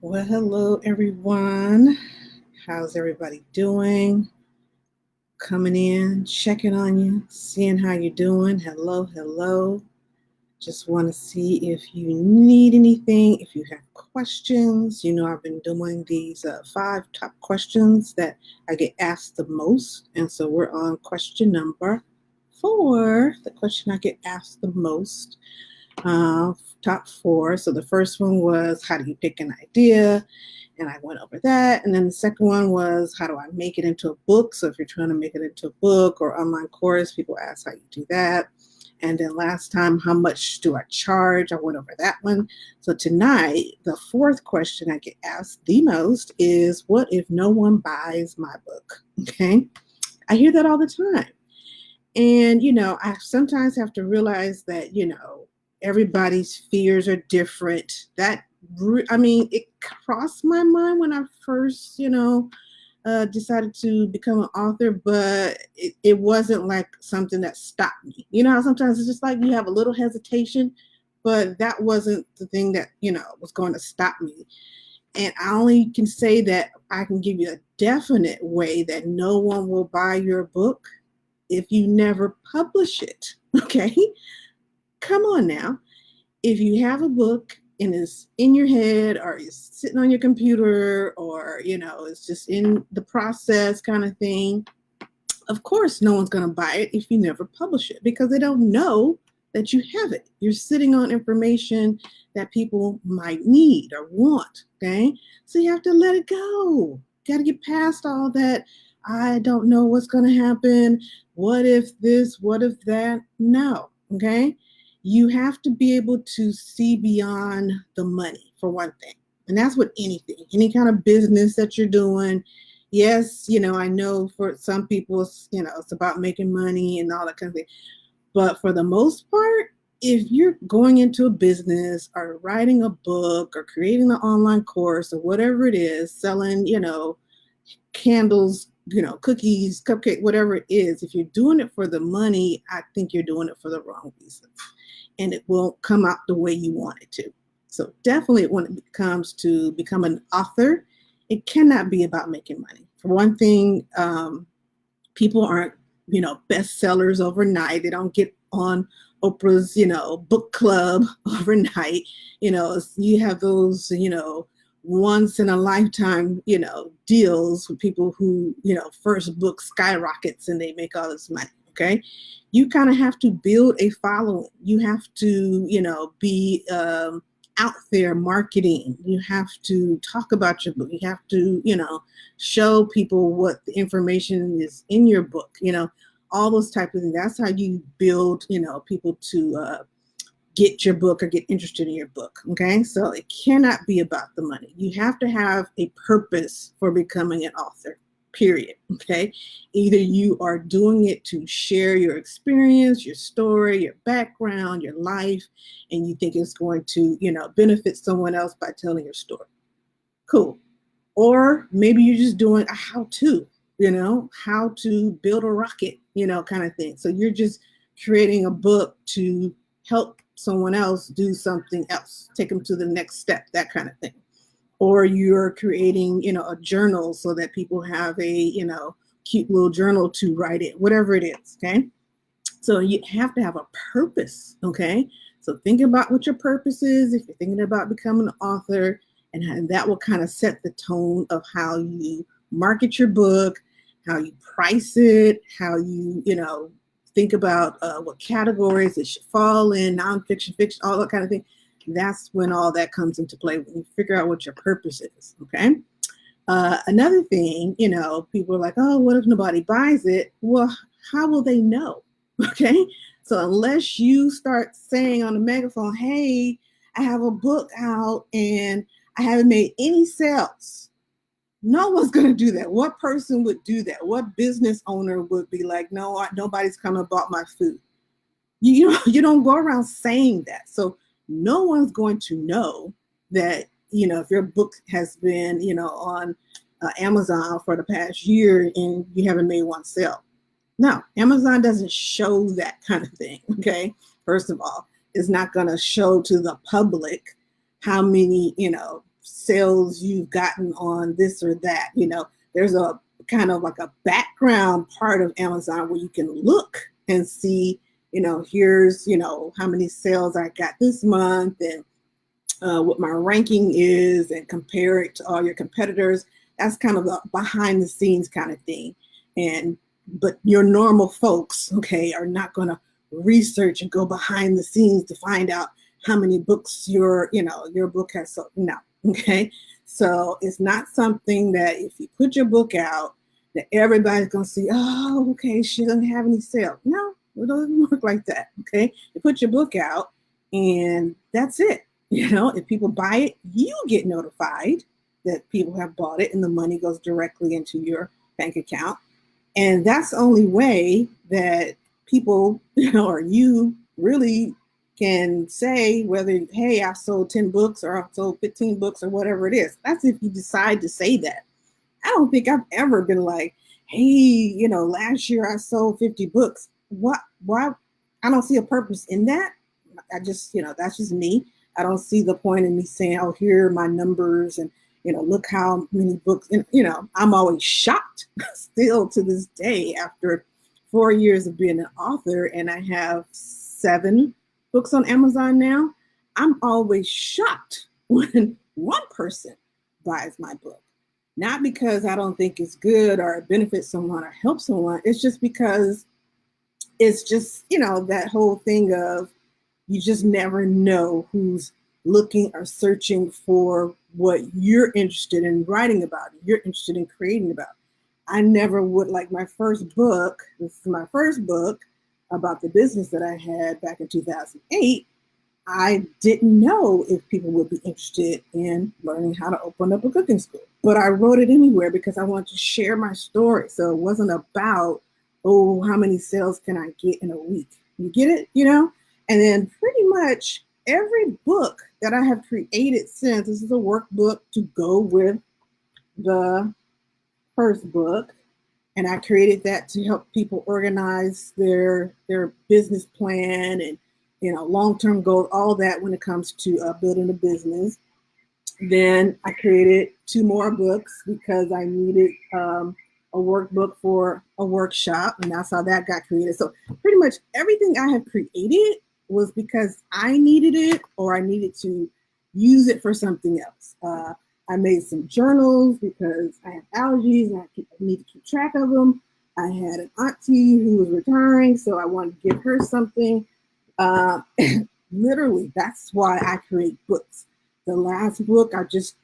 Well, hello everyone. How's everybody doing? Coming in, checking on you, seeing how you're doing. Hello, hello. Just want to see if you need anything, if you have questions. I've been doing these 5 top questions that I get asked the most. And so we're on question number 4, the question I get asked the most. uh, Top 4. So the first one was, how do you pick an idea? And I went over that. And then the second one was, how do I make it into a book? So if you're trying to make it into a book or online course, people ask how you do that. And then last time, how much do I charge? I went over that one. So tonight, the fourth question I get asked the most is, what if no one buys my book? Okay. I hear that all the time. And, I sometimes have to realize that, everybody's fears are different. It crossed my mind when I first, decided to become an author, but it wasn't like something that stopped me. You know how sometimes it's just like you have a little hesitation, but that wasn't the thing that, was going to stop me. And I only can say that I can give you a definite way that no one will buy your book if you never publish it. Okay? Come on now. If you have a book and it's in your head or it's sitting on your computer or, it's just in the process kind of thing, of course, no one's going to buy it if you never publish it because they don't know that you have it. You're sitting on information that people might need or want. Okay. So you have to let it go. Got to get past all that. I don't know what's going to happen. What if this? What if that? No. Okay. You have to be able to see beyond the money, for one thing. And that's with anything, any kind of business that you're doing. Yes, I know for some people, it's about making money and all that kind of thing. But for the most part, if you're going into a business or writing a book or creating an online course or whatever it is, selling, candles, cookies, cupcake, whatever it is, if you're doing it for the money, I think you're doing it for the wrong reason. And it won't come out the way you want it to. So definitely when it comes to becoming an author, it cannot be about making money. For one thing, people aren't, bestsellers overnight. They don't get on Oprah's, book club overnight. You have those, once in a lifetime, deals with people who, first book skyrockets and they make all this money. Okay. You kind of have to build a following. You have to, be out there marketing. You have to talk about your book. You have to, show people what the information is in your book, all those type of things. That's how you build, people to get your book or get interested in your book. Okay. So it cannot be about the money. You have to have a purpose for becoming an author, period. Okay. Either you are doing it to share your experience, your story, your background, your life, and you think it's going to, benefit someone else by telling your story. Cool. Or maybe you're just doing a how to, how to build a rocket, kind of thing. So you're just creating a book to help someone else do something else, take them to the next step, that kind of thing. Or you're creating, a journal so that people have a, cute little journal to write it, whatever it is. Okay. So you have to have a purpose. Okay. So think about what your purpose is if you're thinking about becoming an author, and that will kind of set the tone of how you market your book, how you price it, how you, think about what categories it should fall in, nonfiction, fiction, all that kind of thing. That's when all that comes into play, when you figure out what your purpose is. Okay. Another thing, people are like, oh, what if nobody buys it? Well, how will they know? Okay. So unless you start saying on the megaphone, hey, I have a book out and I haven't made any sales, no one's going to do that. What person would do that? What business owner would be like, no, nobody's come and bought my food? You don't go around saying that. So no one's going to know that, if your book has been, on Amazon for the past year and you haven't made one sale. No, Amazon doesn't show that kind of thing. Okay. First of all, it's not going to show to the public how many, sales you've gotten on this or that. There's a kind of like a background part of Amazon where you can look and see, here's, how many sales I got this month, and what my ranking is, and compare it to all your competitors. That's kind of a behind the scenes kind of thing. But your normal folks, okay, are not going to research and go behind the scenes to find out how many books your book has sold. No, okay. So it's not something that if you put your book out that everybody's going to see, oh, okay, she doesn't have any sales. No, it doesn't work like that. Okay. You put your book out and that's it. If people buy it, you get notified that people have bought it and the money goes directly into your bank account. And that's the only way that people, or you really can say whether, hey, I sold 10 books or I sold 15 books or whatever it is. That's if you decide to say that. I don't think I've ever been like, hey, last year I sold 50 books. What? Why? I don't see a purpose in that. I just, that's just me. I don't see the point in me saying, oh, here are my numbers and, look how many books, and, I'm always shocked still to this day after 4 years of being an author, and I have 7 books on Amazon now. I'm always shocked when one person buys my book. Not because I don't think it's good or it benefits someone or helps someone. It's just because it's just, that whole thing of you just never know who's looking or searching for what you're interested in writing about, you're interested in creating about. I never would, like my first book, this is my first book about the business that I had back in 2008. I didn't know if people would be interested in learning how to open up a cooking school, but I wrote it anywhere because I wanted to share my story. So it wasn't about, oh, how many sales can I get in a week? You get it, And then pretty much every book that I have created since, this is a workbook to go with the first book. And I created that to help people organize their business plan and, long-term goals, all that when it comes to building a business. Then I created 2 more books because I needed a workbook for a workshop, and that's how that got created. So pretty much everything I have created was because I needed it or I needed to use it for something else. I made some journals because I have allergies and I need to keep track of them. I had an auntie who was retiring, so I wanted to give her something. Literally, that's why I create books. The last book I just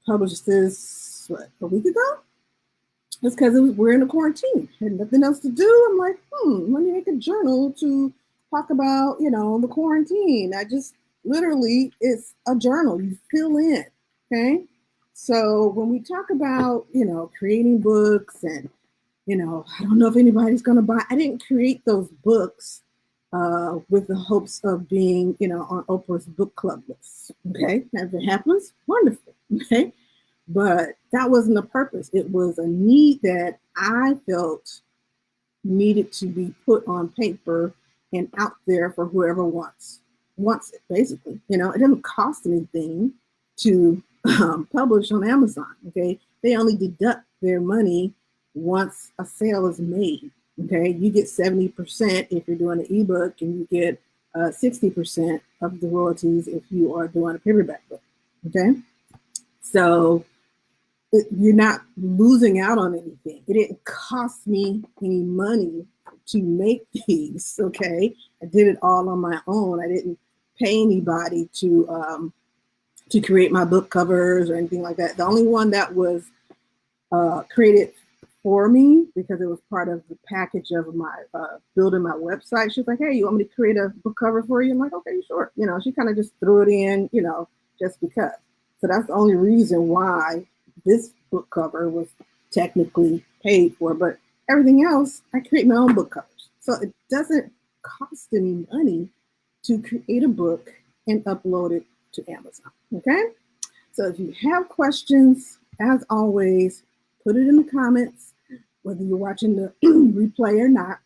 published this, a week ago? It's because we're in a quarantine. Had nothing else to do. I'm like, let me make a journal to talk about, the quarantine. I just literally, it's a journal. You fill in, okay? So when we talk about, creating books and, I don't know if anybody's going to buy, I didn't create those books with the hopes of being, on Oprah's book club list, okay? If it happens, wonderful, okay? But that wasn't the purpose. It was a need that I felt needed to be put on paper and out there for whoever wants it, basically. It doesn't cost anything to publish on Amazon, okay? They only deduct their money once a sale is made, okay? You get 70% if you're doing an ebook, and you get 60% of the royalties if you are doing a paperback book, okay? So you're not losing out on anything. It didn't cost me any money to make these, okay? I did it all on my own. I didn't pay anybody to create my book covers or anything like that. The only one that was created for me, because it was part of the package of my building my website. She was like, hey, you want me to create a book cover for you? I'm like, okay, sure. She kind of just threw it in, just because. So that's the only reason why this book cover was technically paid for, but everything else, I create my own book covers. So it doesn't cost any money to create a book and upload it to Amazon, okay? So if you have questions, as always, put it in the comments, whether you're watching the replay or not.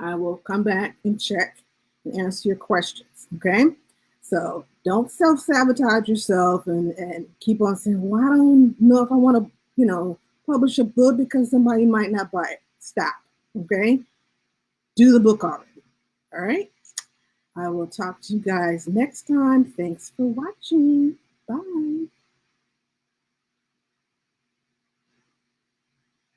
I will come back and check and answer your questions, okay? So don't self-sabotage yourself and keep on saying, well, I don't know if I want to, publish a book because somebody might not buy it. Stop. Okay. Do the book already. All right. I will talk to you guys next time. Thanks for watching. Bye.